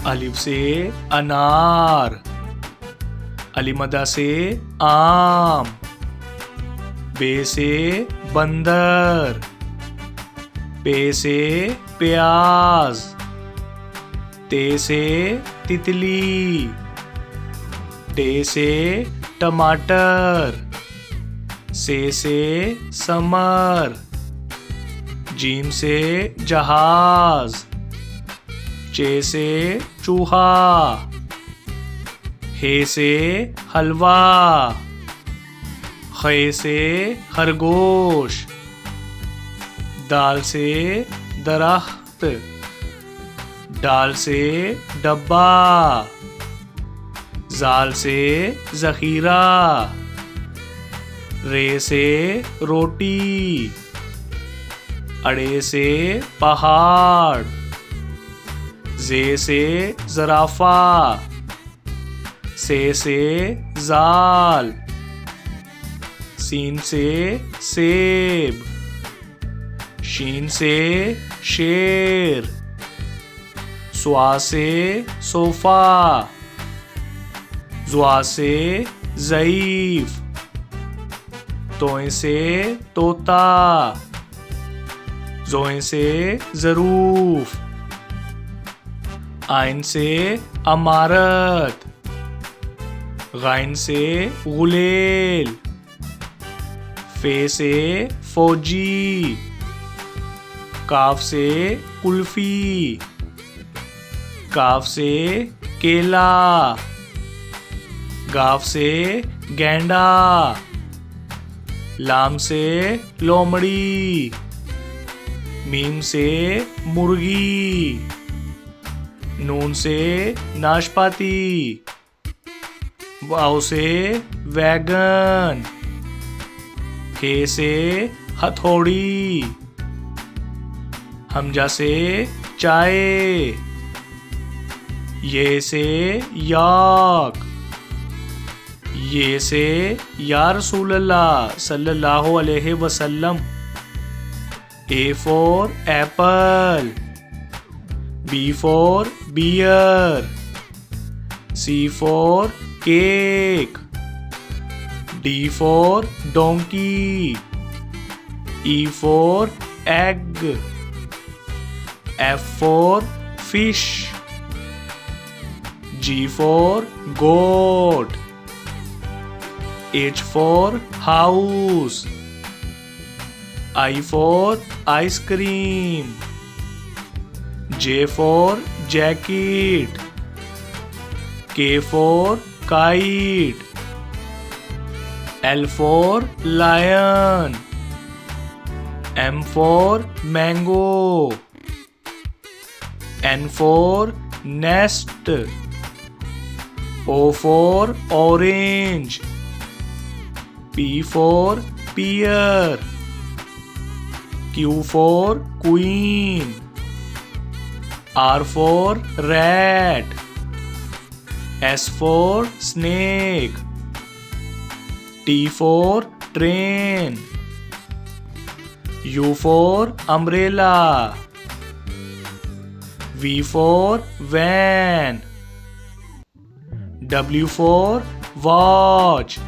अलिफ से अनार, अलिमदा से आम, बे से बंदर, पे से प्याज, ते से तितली, टे से टमाटर, से समर, जीम से जहाज, चे से चूहा, हे से हलवा, खे से खरगोश, दाल से दरख्त, डाल से डब्बा, जाल से जखीरा, रे से रोटी, अड़े से पहाड़, जे से जराफा, से जाल, सीन से सेब, शीन से शेर, स्वा से सोफा, जुआ से ज़ईफ, तोए से तोता, जोए से ज़रूफ, आइन से अमारत, गाइन से गुलेल, फे से फौजी, काफ से कुल्फी, काफ से केला, गाफ से गेंडा, लाम से लोमड़ी, मीम से मुर्गी, नून से नाशपाती, वाव से वैगन, हे से हथौड़ी, हमजा से चाय, ये से याक, ये से या रसूल अल्लाह सल्लल्लाहु अलैहि वसल्लम। A for apple, B for beer, C for cake, D for donkey, E for egg, F for fish, G for goat, H for house, I for ice cream, J for jacket, K for kite, L for lion, M for mango, N for nest, O for orange, P for pear, Q for queen, R for rat, S for snake, T for train, U for umbrella, V for van, W for watch,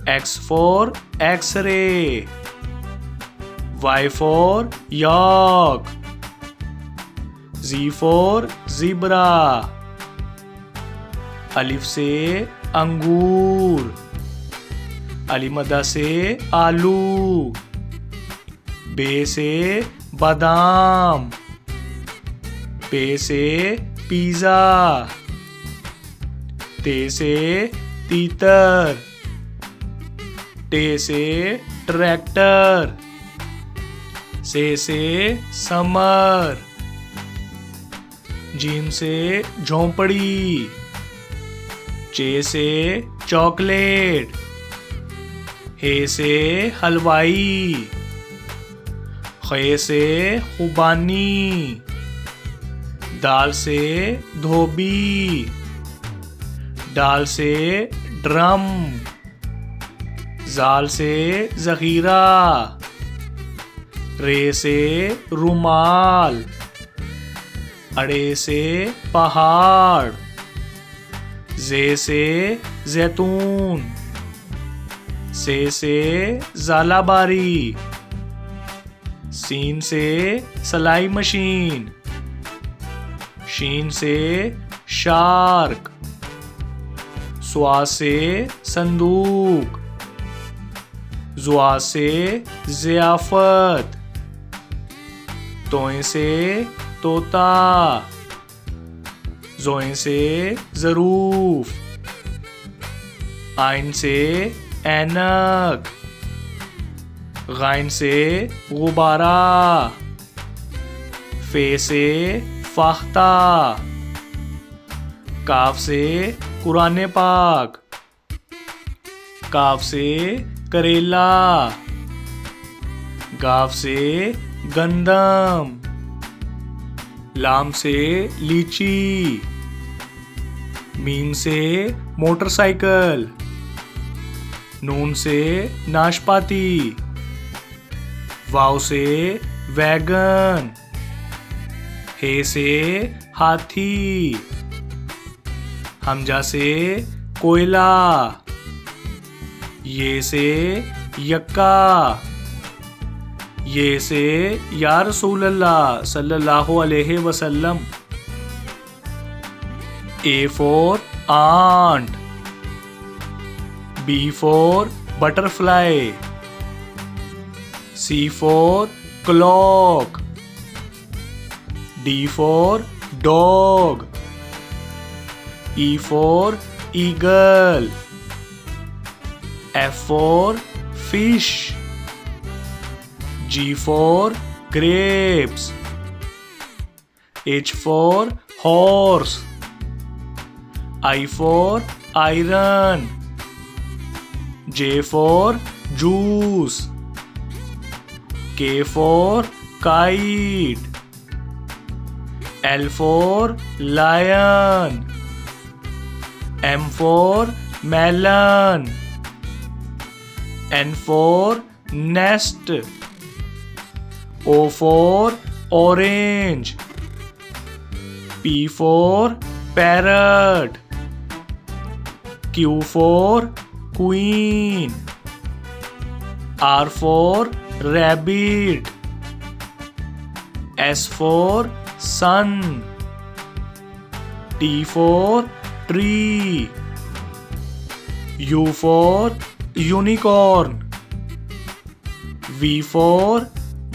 X for X-ray, Y for yak, Z for zebra, अलिफ से अंगूर, अलिमदा से आलू, बे से बादाम, पे से pizza, ते से तीतर, टे से ट्रैक्टर, से समर, जीम से झोंपड़ी, चे से चॉकलेट, हे से हलवाई, खे से खुबानी, दाल से धोबी, डाल से ड्रम, जाल से जखीरा, रे से रुमाल, अड़े से पहाड़, जे से जैतून, से ज़ालाबारी, सीन से सलाई मशीन, शीन से शार्क, स्वा से संदूक, जुआ से ज़ियाफ़त, तोए से तोता, जोए से ज़रूफ, आइन से ऐनक, गाइन से गुब्बारा, फे से फाख्ता, काफ से कुरान पाक, काफ से करेला, गाफ से गंदम, लाम से लीची, मीम से मोटरसाइकिल, नून से नाशपाती, वाव से वैगन, हे से हाथी, हमजा से कोयला, ये से यक्का, ये से या रसूल अल्लाह सल्लल्लाहु अलैहि वसल्लम। A for ant, B for butterfly, C for clock, D for dog, E for eagle, F for fish, G for grapes, H for horse, I for iron, J for juice, K for kite, L for lion, M for melon, N for nest, O for orange, P for parrot, Q for queen, R for rabbit, S for sun, T for tree, U for unicorn, V for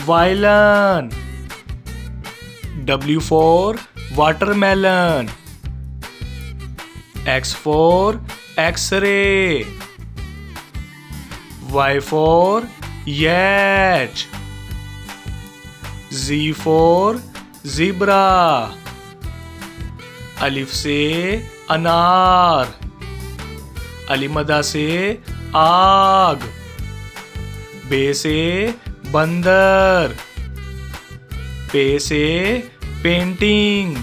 violin, W for watermelon, X for X-ray, Y for yacht, Z for zebra, अलिफ से अनार, अलिमदा से आग, बे से बंदर, पे से painting,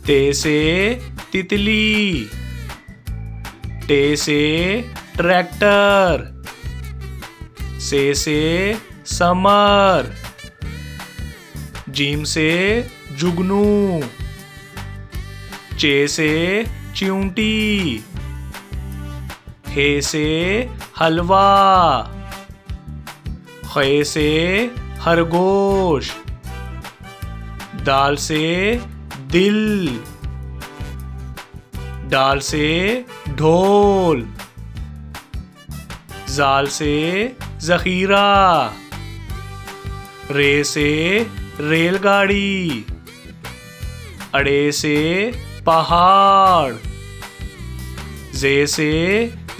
ते से तितली, टे से ट्रैक्टर, से समर, जीम से जुगनू, चे से चिऊंटी, हे से हलवा, खे से खरगोश, दाल से दिल, डाल से ढोल, जाल से जखीरा, रे से रेलगाड़ी, अड़े से पहाड़, जे से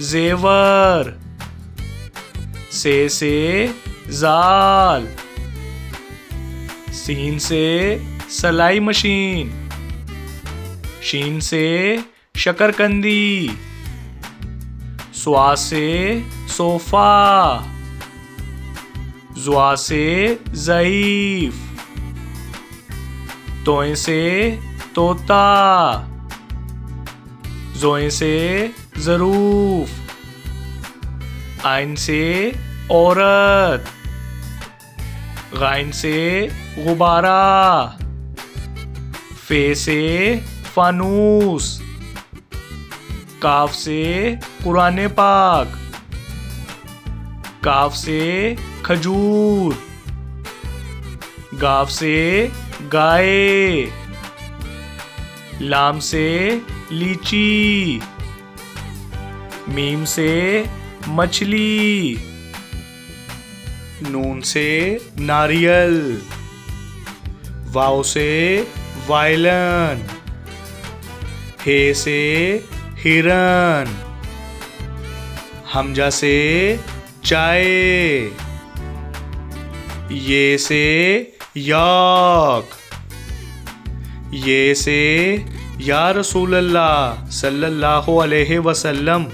जेवर, से जाल, सीन से सलाई मशीन, शीन से शकरकंदी, स्वा से सोफा, जुआ से ज़ईफ, तोए से तोता, जोए से ज़रूफ, आइन से औरत, गाइन से गुब्बारा, फे से फानूस, काफ से कुरान पाक, काफ से खजूर, गाफ से गाय, लाम से लीची, मीम से मछली, नून से नारियल, वाव से वायलन, हे से हिरन, हमजा से चाय, ये से याक, ये से या रसूल अल्लाह सल्लल्लाहु अलैहि वसल्लम।